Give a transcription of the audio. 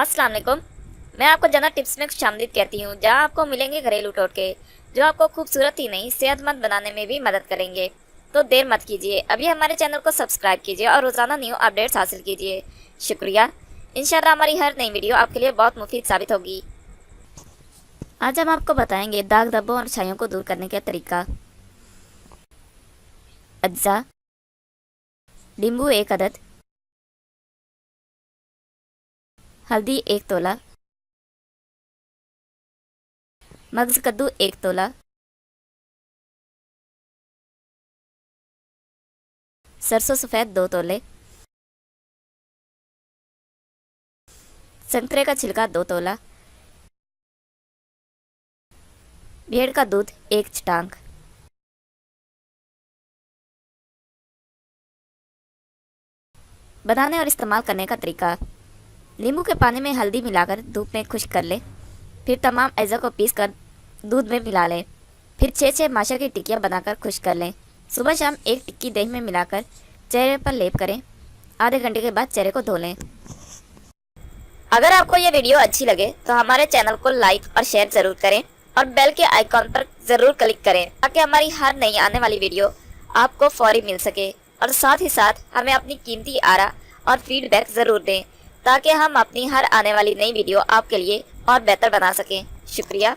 अस्सलाम वालेकुम। मैं आपको जना टिप्स में शामिल कहती हूँ, जहाँ आपको मिलेंगे घरेलू टोटके जो आपको खूबसूरत ही नहीं सेहतमंद बनाने में भी मदद करेंगे। तो देर मत कीजिए, अभी हमारे चैनल को सब्सक्राइब कीजिए और रोजाना न्यू अपडेट्स हासिल कीजिए। शुक्रिया। इंशाल्लाह हमारी हर नई वीडियो आपके लिए बहुत मुफीद साबित होगी। आज हम आपको बताएंगे दाग धब्बों और छाइयों को दूर करने का तरीका। अज्जा: नींबू 1 अदद, हल्दी 1 तोला, मगज कद्दू 1 तोला, सरसों सफ़ेद 2 तोले, संतरे का छिलका 2 तोला, भेड़ का दूध 1 चटांग। बनाने और इस्तेमाल करने का तरीका। नींबू के पानी में हल्दी मिलाकर धूप में खुश्क कर लें। फिर तमाम अज़ा को पीस कर दूध में मिला लें। फिर 6 माशा की टिक्कियाँ बनाकर खुश्क कर लें। सुबह शाम 1 टिक्की दही में मिलाकर चेहरे पर लेप करें। आधे घंटे के बाद चेहरे को धो लें। अगर आपको ये वीडियो अच्छी लगे तो हमारे चैनल को लाइक और शेयर जरूर करें और बेल के आइकॉन पर जरूर क्लिक करें ताकि हमारी हर नई आने वाली वीडियो आपको फौरी मिल सके। और साथ ही साथ हमें अपनी कीमती आरा और फीडबैक जरूर दें ताकि हम अपनी हर आने वाली नई वीडियो आपके लिए और बेहतर बना सकें। शुक्रिया।